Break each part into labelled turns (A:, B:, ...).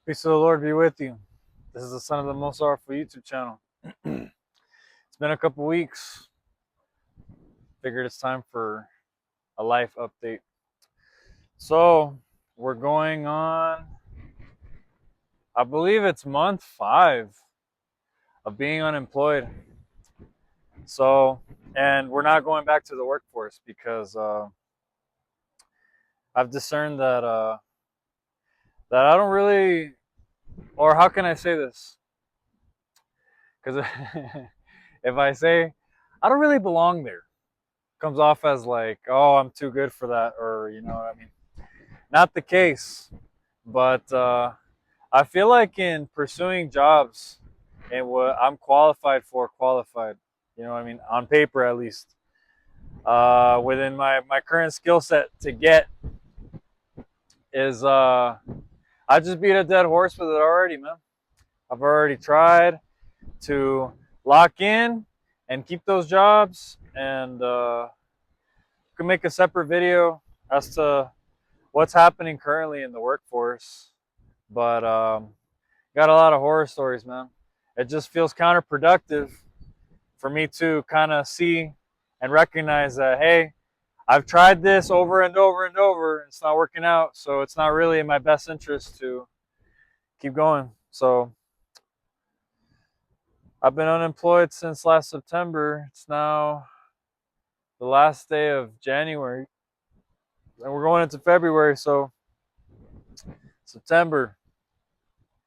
A: Peace of the Lord be with you. This is the Son of the Most Powerful YouTube channel. It's been a couple weeks. Figured it's time for a life update. So, we're going on, I believe it's month 5 of being unemployed. So, and we're not going back to the workforce because I've discerned that I don't really, or how can I say this? Because if I say I don't really belong there, comes off as like, oh, I'm too good for that, or you know what I mean. Not the case, but I feel like in pursuing jobs and what I'm qualified. You know what I mean, on paper at least. Within my current skill set to get is I just beat a dead horse with it already, man. I've already tried to lock in and keep those jobs, and can make a separate video as to what's happening currently in the workforce. But got a lot of horror stories, man. It just feels counterproductive for me to kind of see and recognize that, hey, I've tried this over and over and over. And it's not working out. So it's not really in my best interest to keep going. So I've been unemployed since last September. It's now the last day of January. And we're going into February. So September,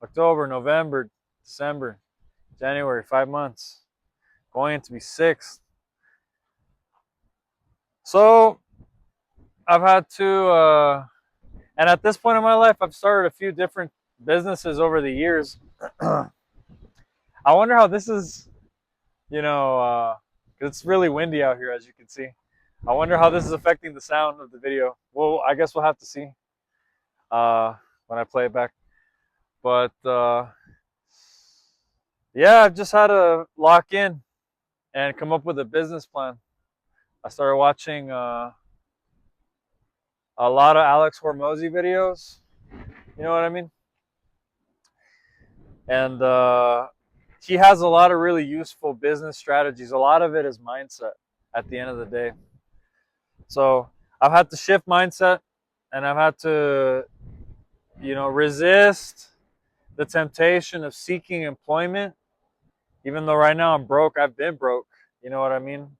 A: October, November, December, January, 5 months. Going to be 6. So I've had to, and at this point in my life, I've started a few different businesses over the years. I wonder how this is, you know, 'cause it's really windy out here, as you can see. I wonder how this is affecting the sound of the video. Well, I guess we'll have to see when I play it back. But yeah, I've just had to lock in and come up with a business plan. I started watching a lot of Alex Hormozy videos. You know what I mean? And he has a lot of really useful business strategies. A lot of it is mindset at the end of the day. So I've had to shift mindset, and I've had to, resist the temptation of seeking employment. Even though right now I'm broke, I've been broke. You know what I mean?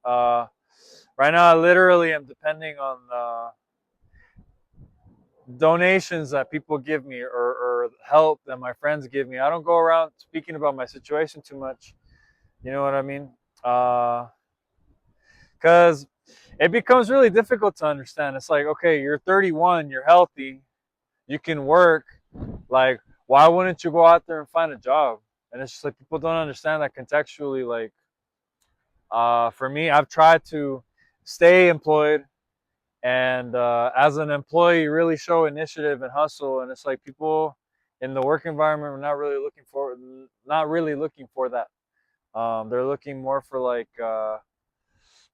A: Right now, I literally am depending on donations that people give me, or help that my friends give me. I don't go around speaking about my situation too much. You know what I mean? Because it becomes really difficult to understand. It's like, okay, you're 31, you're healthy, you can work. Like, why wouldn't you go out there and find a job? And it's just like people don't understand that contextually. Like, for me, I've tried to stay employed, and as an employee, really show initiative and hustle. And it's like people in the work environment are not really looking for that. They're looking more for like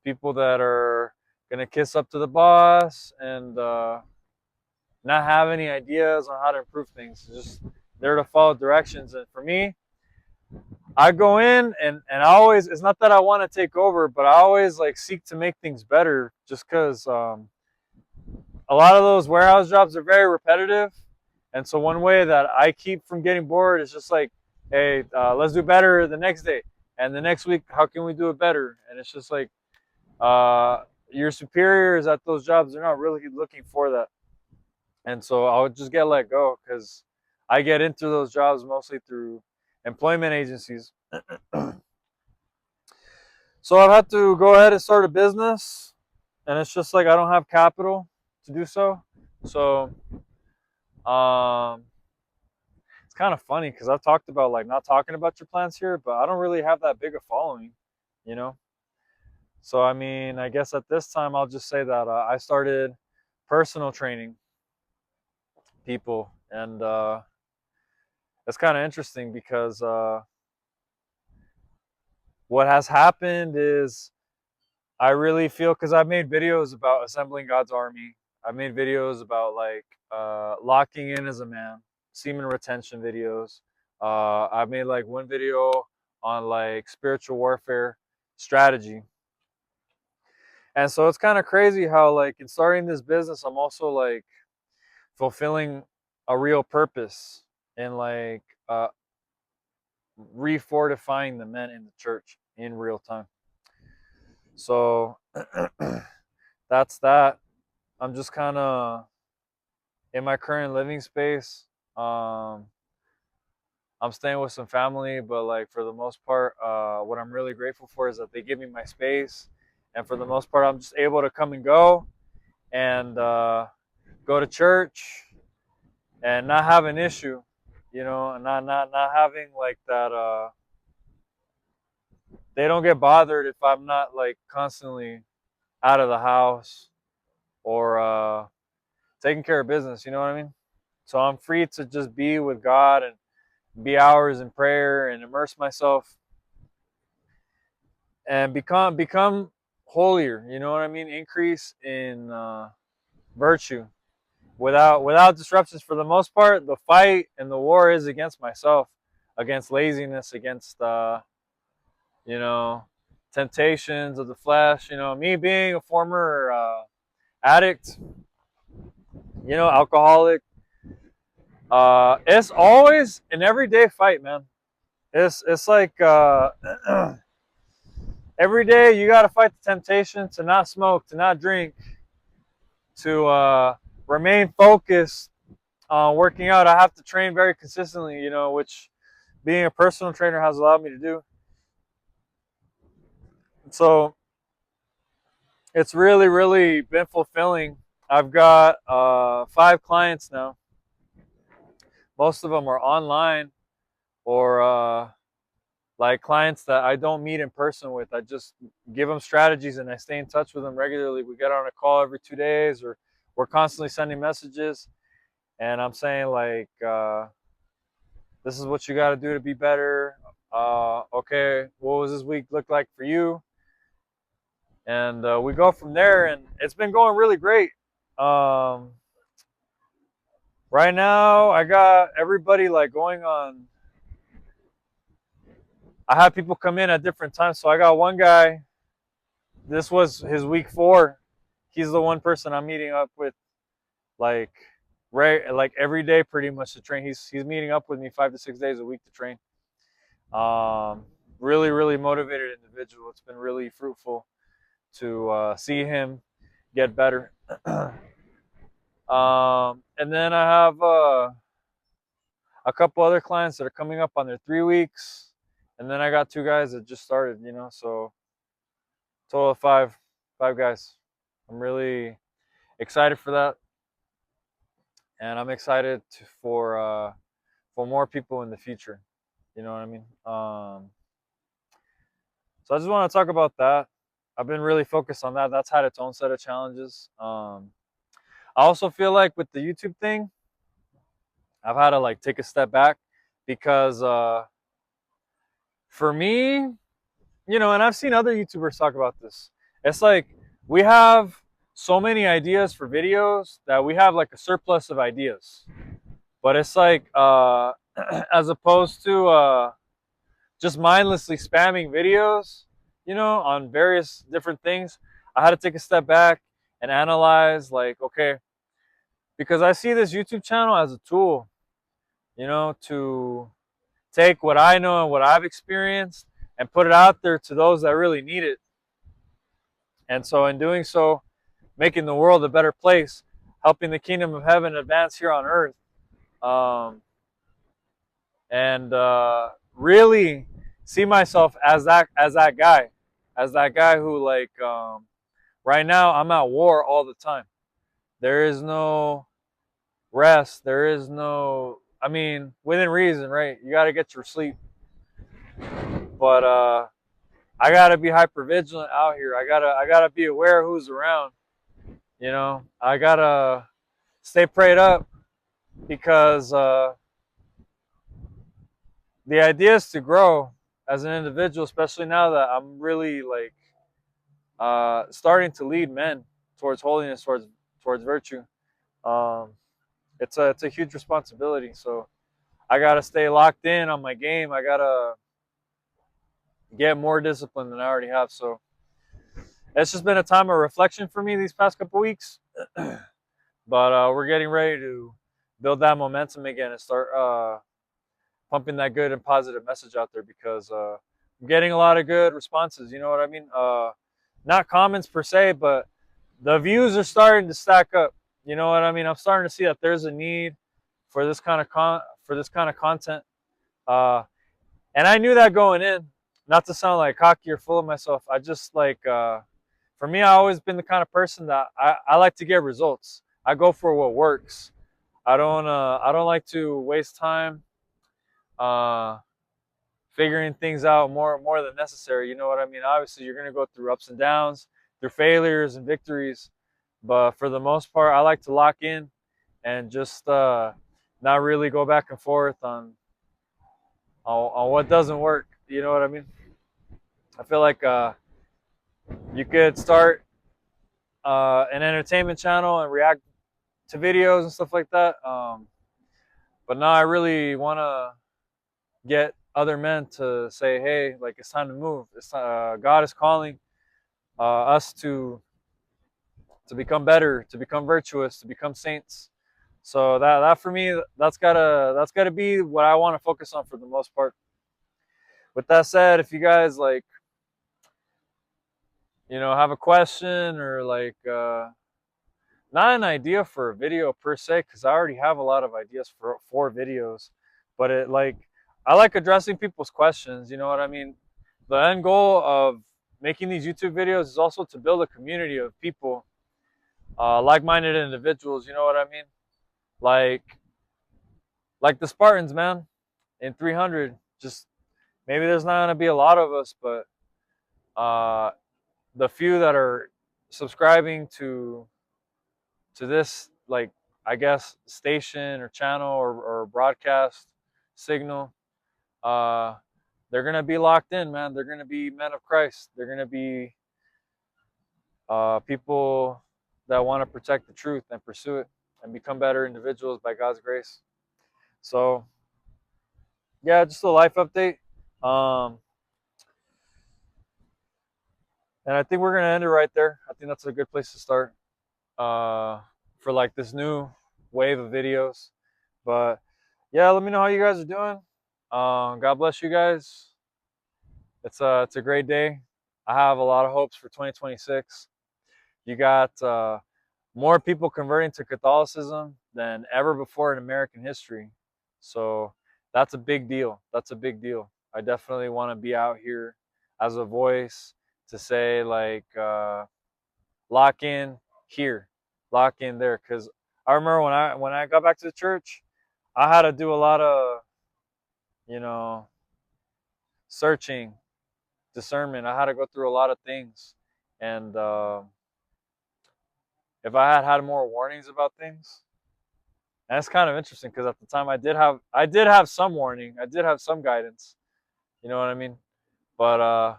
A: people that are gonna kiss up to the boss and not have any ideas on how to improve things. Just there to follow directions. And for me, I go in and I always, it's not that I want to take over, but I always like seek to make things better, just because a lot of those warehouse jobs are very repetitive. And so one way that I keep from getting bored is just like, hey, let's do better the next day. And the next week, how can we do it better? And it's just like, your superiors at those jobs, they're not really looking for that. And so I would just get let go, because I get into those jobs mostly through employment agencies. So I've had to go ahead and start a business, and it's just like I don't have capital to do so. So um, it's kind of funny because I've talked about like not talking about your plans here, but I don't really have that big a following, you know. So I mean, I guess at this time I'll just say that I started personal training people, and it's kind of interesting because what has happened is I really feel, because I've made videos about assembling God's army. I've made videos about like locking in as a man. semen retention videos. I've made like one video on like spiritual warfare strategy. And so it's kind of crazy how like in starting this business, I'm also like fulfilling a real purpose and like refortifying the men in the church in real time. So that's that. I'm just kind of in my current living space. Um, I'm staying with some family, but like for the most part, what I'm really grateful for is that they give me my space, and for the most part, I'm just able to come and go and go to church and not have an issue, you know, and not having like that. They don't get bothered if I'm not like constantly out of the house or taking care of business. You know what I mean? So I'm free to just be with God and be hours in prayer and immerse myself and become holier. You know what I mean? Increase in virtue without disruptions. For the most part, the fight and the war is against myself, against laziness, against you know, temptations of the flesh. You know, me being a former addict, you know, alcoholic. It's always an everyday fight, man. It's like every day you got to fight the temptation to not smoke, to not drink, to remain focused on working out. I have to train very consistently, you know, which being a personal trainer has allowed me to do. So it's really, really been fulfilling. I've got 5 clients now. Most of them are online or like clients that I don't meet in person with. I just give them strategies and I stay in touch with them regularly. We get on a call every 2 days, or we're constantly sending messages. And I'm saying like, this is what you got to do to be better. Okay, what was this week look like for you? And we go from there, and it's been going really great. Um, right now, I got everybody like going on. I have people come in at different times. So I got one guy. This was his week 4. He's the one person I'm meeting up with, like like every day, pretty much to train. He's meeting up with me 5 to 6 days a week to train. Really, really motivated individual. It's been really fruitful to see him get better. And then I have a couple other clients that are coming up on their 3 weeks, and then I got 2 guys that just started. You know, so total of 5 guys. I'm really excited for that, and I'm excited for more people in the future. You know what I mean? So I just want to talk about that. I've been really focused on that. That's had its own set of challenges. I also feel like with the YouTube thing, I've had to like take a step back because for me, you know, and I've seen other YouTubers talk about this. It's like we have so many ideas for videos that we have like a surplus of ideas. But it's like as opposed to just mindlessly spamming videos, you know, on various different things, I had to take a step back and analyze like, okay, because I see this YouTube channel as a tool, you know, to take what I know and what I've experienced and put it out there to those that really need it. And so in doing so, making the world a better place, helping the kingdom of heaven advance here on earth. And really see myself as that guy who like right now I'm at war all the time. There is no rest. There is no, I mean, within reason, right? You got to get your sleep, but I got to be hyper vigilant out here. I gotta be aware of who's around. You know, I gotta stay prayed up because the idea is to grow as an individual, especially now that I'm really like starting to lead men towards holiness, towards virtue. Um, it's a huge responsibility. So I gotta stay locked in on my game. I gotta get more discipline than I already have. So it's just been a time of reflection for me these past couple weeks. But we're getting ready to build that momentum again and start pumping that good and positive message out there, because I'm getting a lot of good responses. You know what I mean? Not comments per se, but the views are starting to stack up. You know what I mean? I'm starting to see that there's a need for this kind of content. Uh, and I knew that going in. Not to sound like cocky or full of myself. I just like for me, I always been the kind of person that I like to get results. I go for what works. I don't like to waste time uh, figuring things out more than necessary. You know what I mean? Obviously, you're gonna go through ups and downs, through failures and victories, but for the most part, I like to lock in and just not really go back and forth on what doesn't work. You know what I mean? I feel like you could start an entertainment channel and react to videos and stuff like that. But now I really want to get other men to say, "Hey, like it's time to move. It's God is calling us to become better, to become virtuous, to become saints." So that for me, that's gotta be what I want to focus on for the most part. With that said, if you guys like, have a question or like not an idea for a video per se, because I already have a lot of ideas for videos, but I like addressing people's questions. You know what I mean? The end goal of making these YouTube videos is also to build a community of people, like-minded individuals. You know what I mean? Like the Spartans, man, in 300. Just maybe there's not gonna be a lot of us, but uh, the few that are subscribing to this, like, I guess, station or channel or broadcast signal, uh, they're gonna be locked in, man. They're gonna be men of Christ. They're gonna be people that want to protect the truth and pursue it and become better individuals by God's grace. So yeah, just a life update. Um, and I think we're gonna end it right there. I think that's a good place to start for like this new wave of videos. But yeah, let me know how you guys are doing. God bless you guys. It's a great day. I have a lot of hopes for 2026. You got more people converting to Catholicism than ever before in American history. So that's a big deal. That's a big deal. I definitely want to be out here as a voice to say, like, lock in here, lock in there. Because I remember when I got back to the church, I had to do a lot of, you know, searching, discernment. I had to go through a lot of things, and if I had had more warnings about things, and it's kind of interesting because at the time I did have some warning, I did have some guidance. You know what I mean? But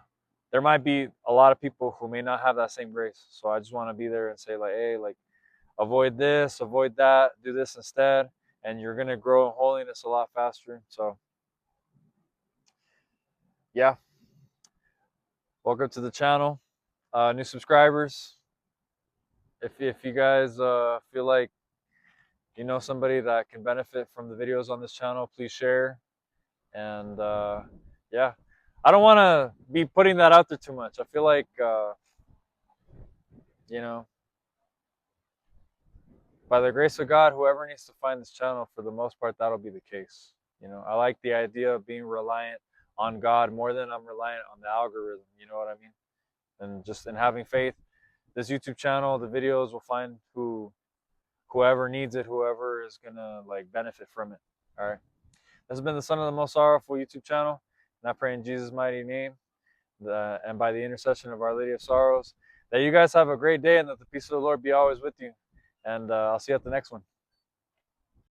A: there might be a lot of people who may not have that same grace. So I just want to be there and say, like, hey, like, avoid this, avoid that, do this instead, and you're gonna grow in holiness a lot faster. So yeah, welcome to the channel, new subscribers. If you guys feel like you know somebody that can benefit from the videos on this channel, please share. And yeah, I don't want to be putting that out there too much. I feel like you know, by the grace of God, whoever needs to find this channel, for the most part, that'll be the case. You know, I like the idea of being reliant on God more than I'm reliant on the algorithm. You know what I mean? And just in having faith, this YouTube channel, the videos will find whoever needs it, whoever is gonna like benefit from it. All right. This has been the Son of the Most Sorrowful YouTube channel, and I pray in Jesus' mighty name, and by the intercession of Our Lady of Sorrows, that you guys have a great day and that the peace of the Lord be always with you. And I'll see you at the next one.